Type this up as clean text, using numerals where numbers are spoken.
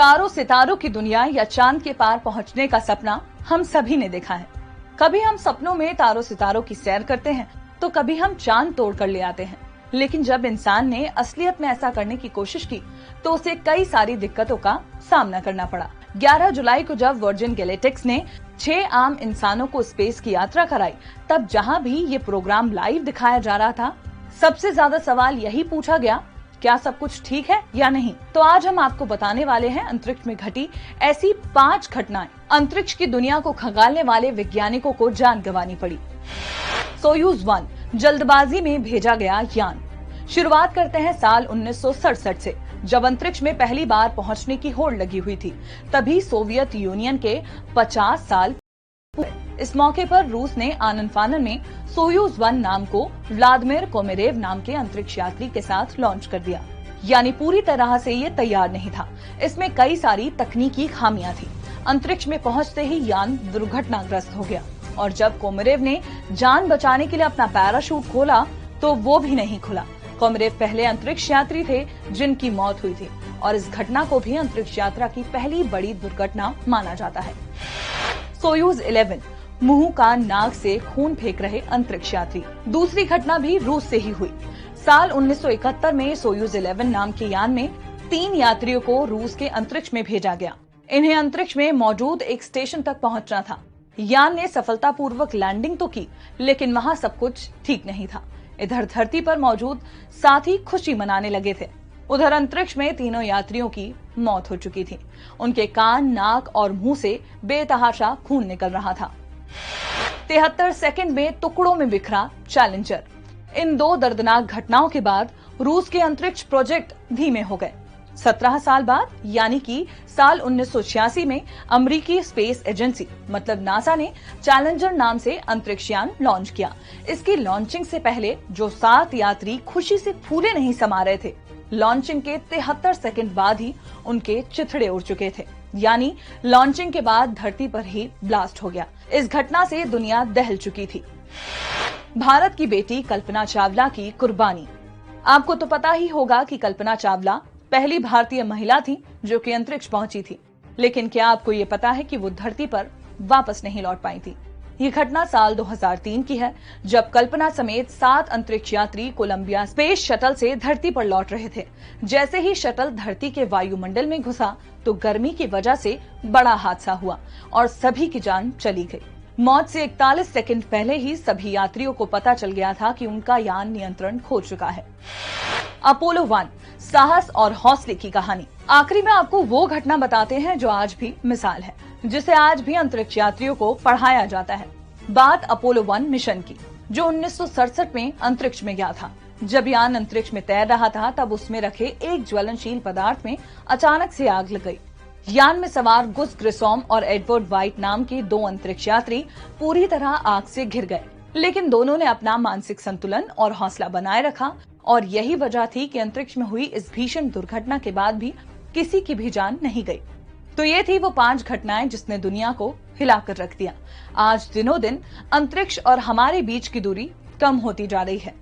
तारों सितारों की दुनिया या चांद के पार पहुंचने का सपना हम सभी ने देखा है। कभी हम सपनों में तारों सितारों की सैर करते हैं तो कभी हम चांद तोड़ कर ले आते हैं। लेकिन जब इंसान ने असलियत में ऐसा करने की कोशिश की तो उसे कई सारी दिक्कतों का सामना करना पड़ा। 11 जुलाई को जब वर्जिन गैलेक्टिक्स ने 6 आम इंसानों को स्पेस की यात्रा कराई, तब जहां भी ये प्रोग्राम लाइव दिखाया जा रहा था, सबसे ज्यादा सवाल यही पूछा गया, क्या सब कुछ ठीक है या नहीं। तो आज हम आपको बताने वाले हैं अंतरिक्ष में घटी ऐसी 5 घटनाएं। अंतरिक्ष की दुनिया को खंगालने वाले वैज्ञानिकों को जान गंवानी पड़ी। सोयूज 1 जल्दबाजी में भेजा गया यान। शुरुआत करते हैं साल 1967 से, जब अंतरिक्ष में पहली बार पहुंचने की होड़ लगी हुई थी। तभी सोवियत यूनियन के 50 साल। इस मौके पर रूस ने आनन फानन में सोयूज 1 नाम को व्लादिमीर कोमेरेव नाम के अंतरिक्ष यात्री के साथ लॉन्च कर दिया। यानी पूरी तरह से ये तैयार नहीं था। इसमें कई सारी तकनीकी खामियां थी। अंतरिक्ष में पहुंचते ही यान दुर्घटनाग्रस्त हो गया और जब कोमेरेव ने जान बचाने के लिए अपना पैराशूट खोला तो वो भी नहीं खुला। कोमेरेव पहले अंतरिक्ष यात्री थे जिनकी मौत हुई थी और इस घटना को भी अंतरिक्ष यात्रा की पहली बड़ी दुर्घटना माना जाता है। सोयूज 11 मुंह कान नाक से खून फेंक रहे अंतरिक्ष यात्री। दूसरी घटना भी रूस से ही हुई। साल 1971 में सोयूज 11 नाम के यान में 3 यात्रियों को रूस के अंतरिक्ष में भेजा गया। इन्हें अंतरिक्ष में मौजूद एक स्टेशन तक पहुंचना था। यान ने सफलतापूर्वक लैंडिंग तो की, लेकिन वहां सब कुछ ठीक नहीं था। इधर धरती पर मौजूद साथी खुशी मनाने लगे थे। उधर अंतरिक्ष में तीनों यात्रियों की मौत हो चुकी थी। उनके कान, नाक और मुंह से बेतहाशा खून निकल रहा था। 73 सेकंड में टुकड़ों में बिखरा चैलेंजर। इन 2 दर्दनाक घटनाओं के बाद रूस के अंतरिक्ष प्रोजेक्ट धीमे हो गए। 17 साल बाद यानी कि साल 1986 में अमेरिकी स्पेस एजेंसी मतलब नासा ने चैलेंजर नाम से अंतरिक्ष यान लॉन्च किया। इसकी लॉन्चिंग से पहले जो 7 यात्री खुशी से फूले नहीं समा रहे थे, लॉन्चिंग के 73 सेकंड बाद ही उनके चिथड़े उड़ चुके थे। यानी लॉन्चिंग के बाद धरती पर ही ब्लास्ट हो गया। इस घटना से दुनिया दहल चुकी थी। भारत की बेटी कल्पना चावला की कुर्बानी। आपको तो पता ही होगा कि कल्पना चावला पहली भारतीय महिला थी जो कि अंतरिक्ष पहुंची थी। लेकिन क्या आपको ये पता है कि वो धरती पर वापस नहीं लौट पाई थी। ये घटना साल 2003 की है, जब कल्पना समेत 7 अंतरिक्ष यात्री कोलंबिया स्पेस शटल से धरती पर लौट रहे थे। जैसे ही शटल धरती के वायुमंडल में घुसा तो गर्मी की वजह से बड़ा हादसा हुआ और सभी की जान चली गई। मौत से 41 सेकंड पहले ही सभी यात्रियों को पता चल गया था कि उनका यान नियंत्रण खो चुका है। अपोलो 1 साहस और हौसले की कहानी। आखिरी में आपको वो घटना बताते हैं जो आज भी मिसाल है, जिसे आज भी अंतरिक्ष यात्रियों को पढ़ाया जाता है। बात अपोलो 1 मिशन की, जो 1967 में अंतरिक्ष में गया था। जब यान अंतरिक्ष में तैर रहा था तब उसमें रखे एक ज्वलनशील पदार्थ में अचानक से आग लग गई। यान में सवार गुस ग्रिसॉम और एडवर्ड वाइट नाम के 2 अंतरिक्ष यात्री पूरी तरह आग से घिर गए, लेकिन दोनों ने अपना मानसिक संतुलन और हौसला बनाए रखा और यही वजह थी कि अंतरिक्ष में हुई इस भीषण दुर्घटना के बाद भी किसी की भी जान नहीं गई। तो ये थी वो 5 घटनाएं जिसने दुनिया को हिलाकर रख दिया। आज दिनों दिन अंतरिक्ष और हमारे बीच की दूरी कम होती जा रही है।